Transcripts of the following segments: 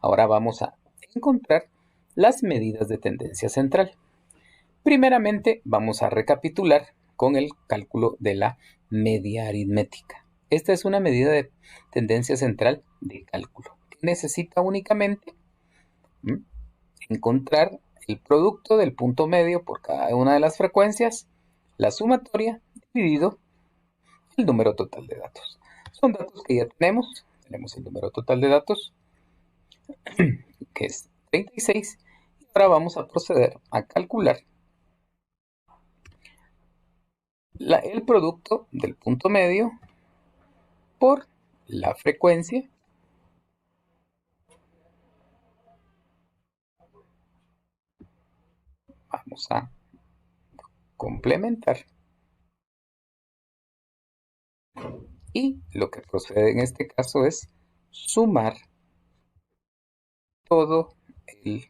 Ahora vamos a encontrar las medidas de tendencia central. Primeramente vamos a recapitular con el cálculo de la media aritmética. Esta es una medida de tendencia central de cálculo que necesita únicamente encontrar el producto del punto medio por cada una de las frecuencias, la sumatoria dividido el número total de datos. Son datos que ya tenemos. Tenemos el número total de datos, que es 36. Y ahora vamos a proceder a calcular el producto del punto medio por la frecuencia vamos a complementar. Y lo que procede en este caso es sumar todo el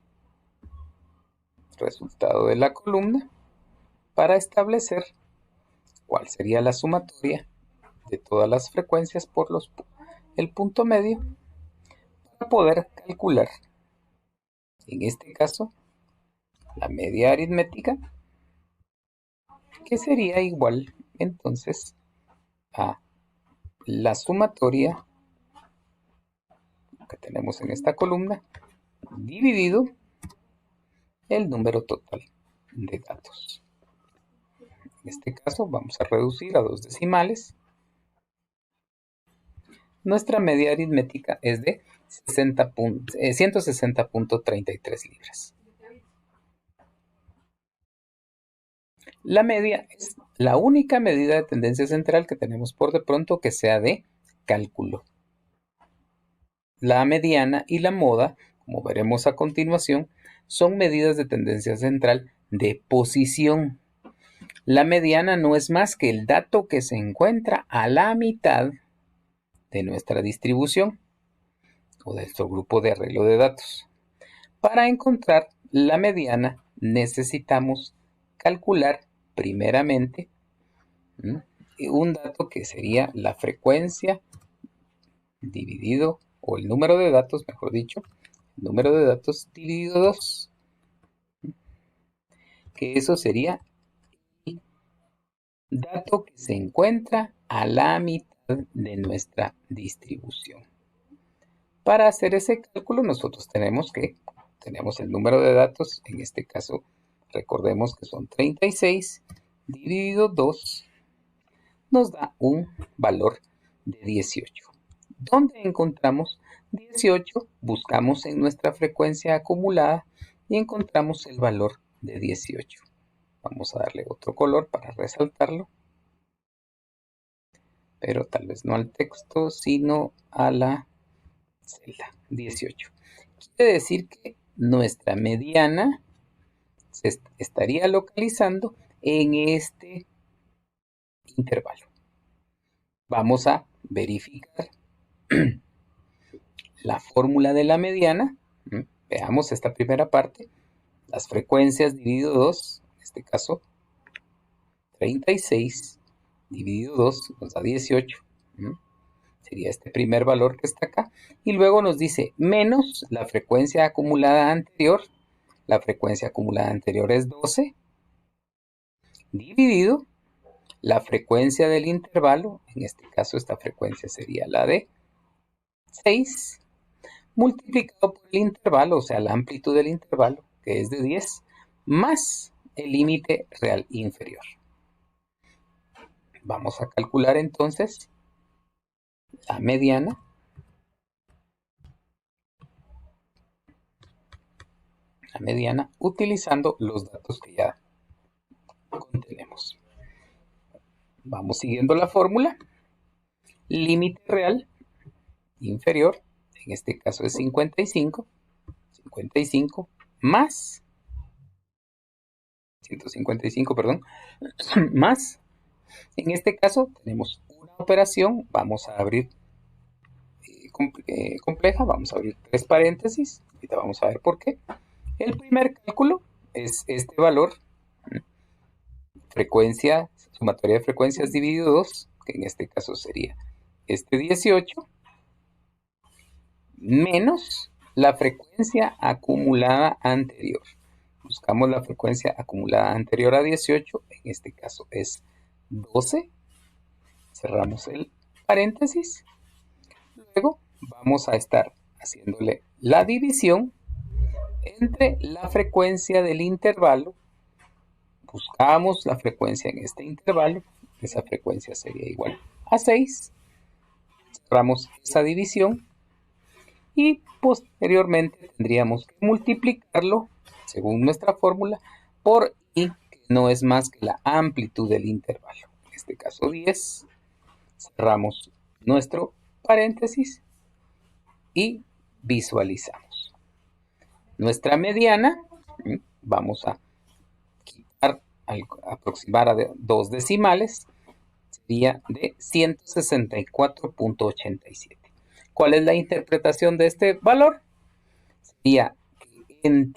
resultado de la columna para establecer cuál sería la sumatoria de todas las frecuencias por el punto medio para poder calcular, en este caso, la media aritmética, que sería igual entonces a la sumatoria que tenemos en esta columna dividido el número total de datos. En este caso vamos a reducir a 2 decimales. Nuestra media aritmética es de 160.33 libras. La media es la única medida de tendencia central que tenemos por de pronto que sea de cálculo. La mediana y la moda, como veremos a continuación, son medidas de tendencia central de posición. La mediana no es más que el dato que se encuentra a la mitad de nuestra distribución o de nuestro grupo de arreglo de datos. Para encontrar la mediana necesitamos calcular primeramente un dato que sería la frecuencia dividido, o el número de datos, mejor dicho, el número de datos dividido 2, que eso sería el dato que se encuentra a la mitad de nuestra distribución. Para hacer ese cálculo nosotros tenemos el número de datos, en este caso recordemos que son 36 dividido 2, nos da un valor de 18. ¿Dónde encontramos 18? Buscamos en nuestra frecuencia acumulada y encontramos el valor de 18. Vamos a darle otro color para resaltarlo, pero tal vez no al texto, sino a la celda 18. Quiere decir que nuestra mediana se estaría localizando en este intervalo. Vamos a verificar la fórmula de la mediana. Veamos esta primera parte. Las frecuencias dividido 2, en este caso 36 dividido 2 nos da 18. Sería este primer valor que está acá. Y luego nos dice menos la frecuencia acumulada anterior. La frecuencia acumulada anterior es 12. Dividido la frecuencia del intervalo. En este caso esta frecuencia sería la de 6. Multiplicado por el intervalo, o sea, la amplitud del intervalo, que es de 10, más el límite real inferior. Vamos a calcular entonces la mediana. La mediana utilizando los datos que ya contenemos. Vamos siguiendo la fórmula. Límite real inferior, en este caso es 55. 55 más 155, perdón, más, en este caso tenemos una operación, vamos a abrir compleja, vamos a abrir 3 paréntesis, ahorita vamos a ver por qué. El primer cálculo es este valor, frecuencia, sumatoria de frecuencias dividido 2, que en este caso sería este 18, menos la frecuencia acumulada anterior. Buscamos la frecuencia acumulada anterior a 18, en este caso es 12. Cerramos el paréntesis. Luego vamos a estar haciéndole la división entre la frecuencia del intervalo. Buscamos la frecuencia en este intervalo. Esa frecuencia sería igual a 6. Cerramos esa división y posteriormente tendríamos que multiplicarlo, según nuestra fórmula, por i, que no es más que la amplitud del intervalo. En este caso 10. Cerramos nuestro paréntesis y visualizamos. Nuestra mediana, vamos a quitar, aproximar a 2 decimales, sería de 164.87. ¿Cuál es la interpretación de este valor? Sería que en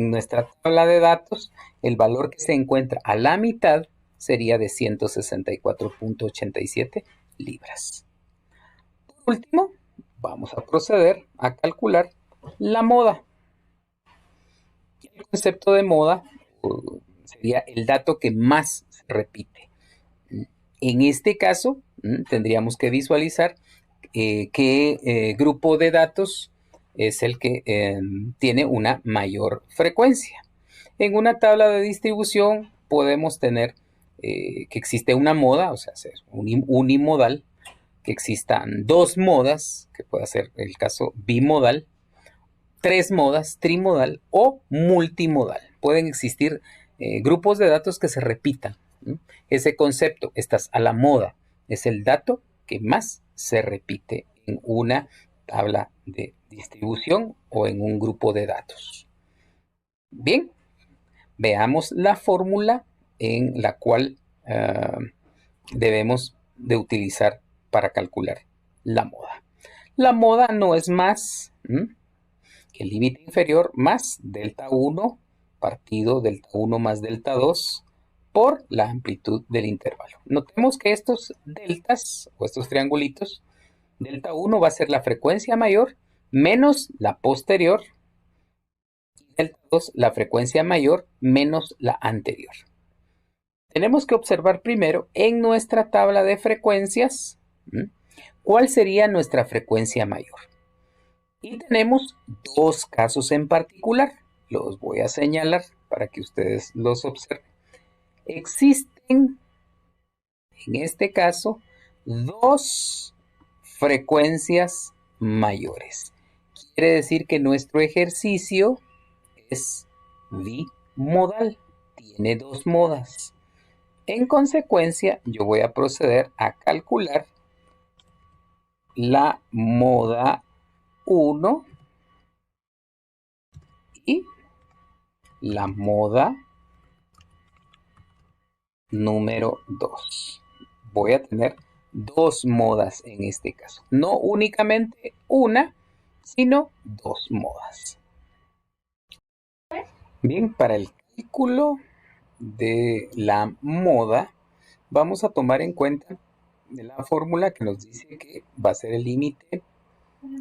nuestra tabla de datos, el valor que se encuentra a la mitad sería de 164.87 libras. Por último, vamos a proceder a calcular la moda. El concepto de moda sería el dato que más se repite. En este caso, tendríamos que visualizar qué grupo de datos es el que tiene una mayor frecuencia. En una tabla de distribución podemos tener que existe una moda, o sea, ser unimodal, que existan 2 modas, que puede ser el caso bimodal, 3 modas, trimodal o multimodal. Pueden existir grupos de datos que se repitan. Ese concepto, estás a la moda, es el dato que más se repite en una tabla de distribución o en un grupo de datos. Bien, veamos la fórmula en la cual debemos de utilizar para calcular la moda. La moda no es más que el límite inferior más delta 1 partido delta 1 más delta 2 por la amplitud del intervalo. Notemos que estos deltas o estos triangulitos, delta 1 va a ser la frecuencia mayor menos la posterior y delta 2 la frecuencia mayor menos la anterior. Tenemos que observar primero en nuestra tabla de frecuencias cuál sería nuestra frecuencia mayor. Y tenemos 2 casos en particular. Los voy a señalar para que ustedes los observen. Existen, en este caso, 2 frecuencias mayores. Quiere decir que nuestro ejercicio es bimodal. Tiene 2 modas. En consecuencia, yo voy a proceder a calcular la moda 1 y la moda número 2. Voy a tener 2 modas en este caso. No únicamente una, sino 2 modas. Bien, para el cálculo de la moda, vamos a tomar en cuenta la fórmula que nos dice que va a ser el límite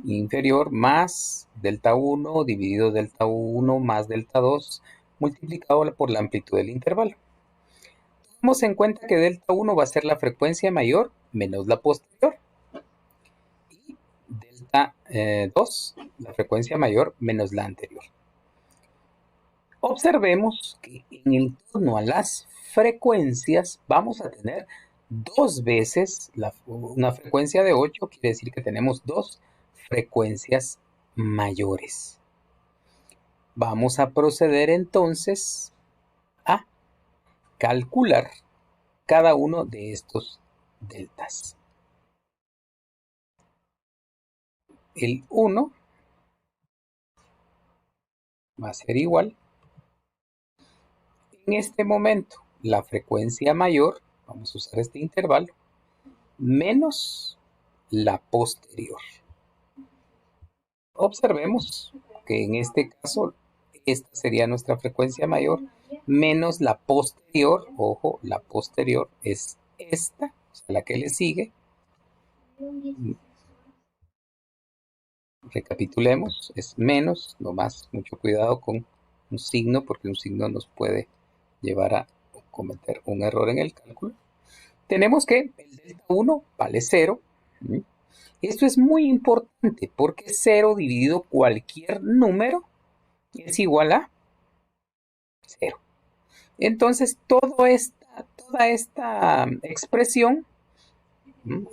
inferior más delta 1 dividido delta 1 más delta 2 multiplicado por la amplitud del intervalo. Tomemos en cuenta que delta 1 va a ser la frecuencia mayor menos la posterior y delta 2 la frecuencia mayor menos la anterior. Observemos que en torno a las frecuencias vamos a tener 2 veces una frecuencia de 8, quiere decir que tenemos 2 frecuencias mayores. Vamos a proceder entonces a calcular cada uno de estos deltas. El 1 va a ser igual. En este momento, la frecuencia mayor, vamos a usar este intervalo, menos la posterior. Observemos que en este caso, esta sería nuestra frecuencia mayor, menos la posterior. Ojo, la posterior es esta, o sea, la que le sigue. Recapitulemos, es menos, nomás mucho cuidado con un signo, porque un signo nos puede llevar a cometer un error en el cálculo. Tenemos que el delta 1 vale 0. Esto es muy importante porque 0 dividido cualquier número es igual a 0. Entonces, toda esta expresión,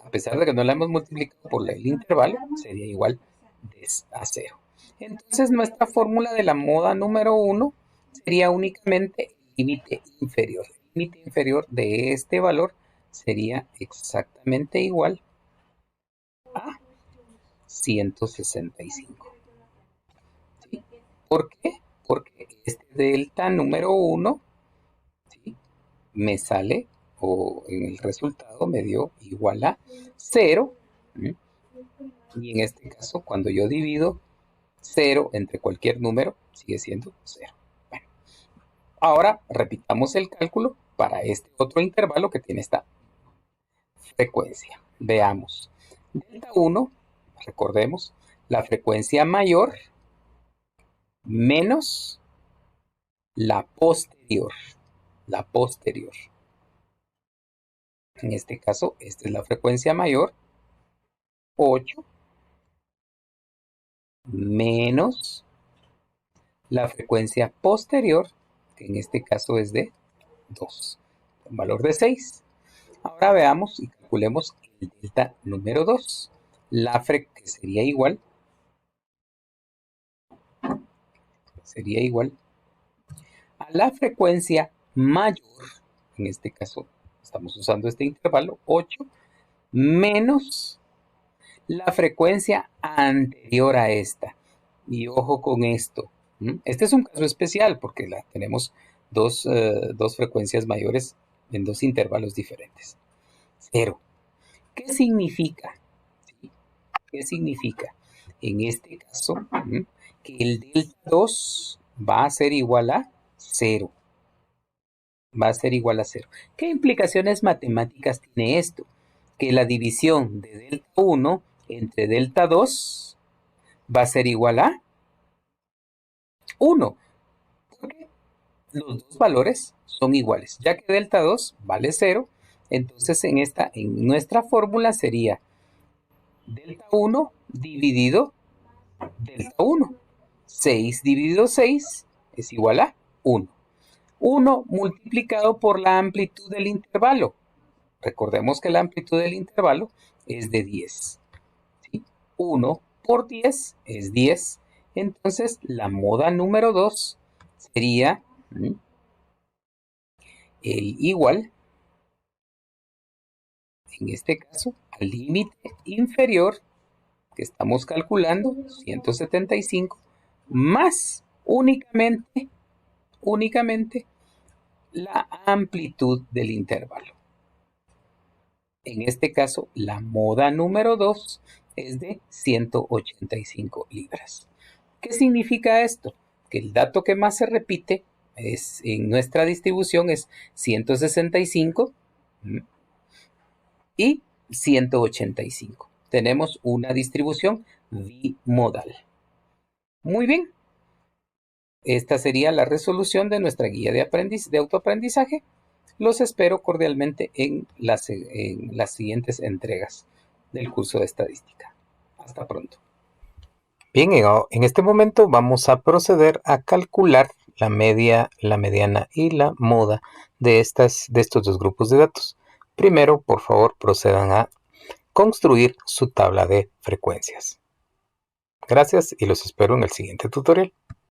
a pesar de que no la hemos multiplicado por el intervalo, sería igual a 0. Entonces, nuestra fórmula de la moda número 1 sería únicamente el límite inferior. El límite inferior de este valor sería exactamente igual a 165. ¿Sí? ¿Por qué? Porque este delta número 1, ¿sí?, me sale, o en el resultado me dio igual a 0. Y en este caso, cuando yo divido 0 entre cualquier número, sigue siendo 0. Bueno, ahora repitamos el cálculo para este otro intervalo que tiene esta frecuencia. Veamos. Delta 1, recordemos, la frecuencia mayor menos la posterior. La posterior. En este caso, esta es la frecuencia mayor, 8, menos la frecuencia posterior, que en este caso es de 2, un valor de 6. Ahora veamos y calculemos el delta número 2, que sería igual a la frecuencia mayor, en este caso estamos usando este intervalo, 8, menos la frecuencia anterior a esta. Y ojo con esto. Este es un caso especial porque tenemos dos frecuencias mayores en dos intervalos diferentes. 0. ¿Qué significa? ¿Sí? ¿Qué significa? En este caso, que el delta 2 va a ser igual a 0. Va a ser igual a 0. ¿Qué implicaciones matemáticas tiene esto? Que la división de delta 1 entre delta 2 va a ser igual a 1. Porque los dos valores son iguales. Ya que delta 2 vale 0, entonces en nuestra fórmula sería delta 1 dividido delta 1. 6 dividido 6 es igual a 1. 1 multiplicado por la amplitud del intervalo. Recordemos que la amplitud del intervalo es de 10. ¿Sí? 1 por 10 es 10. Entonces, la moda número 2 sería el igual, en este caso, al límite inferior que estamos calculando, 175, más únicamente la amplitud del intervalo. En este caso, la moda número 2 es de 185 libras. ¿Qué significa esto? Que el dato que más se repite en nuestra distribución es 165 y 185. Tenemos una distribución bimodal. Muy bien. Esta sería la resolución de nuestra guía de autoaprendizaje. Los espero cordialmente en las siguientes entregas del curso de estadística. Hasta pronto. Bien, en este momento vamos a proceder a calcular la media, la mediana y la moda de estos dos grupos de datos. Primero, por favor, procedan a construir su tabla de frecuencias. Gracias y los espero en el siguiente tutorial.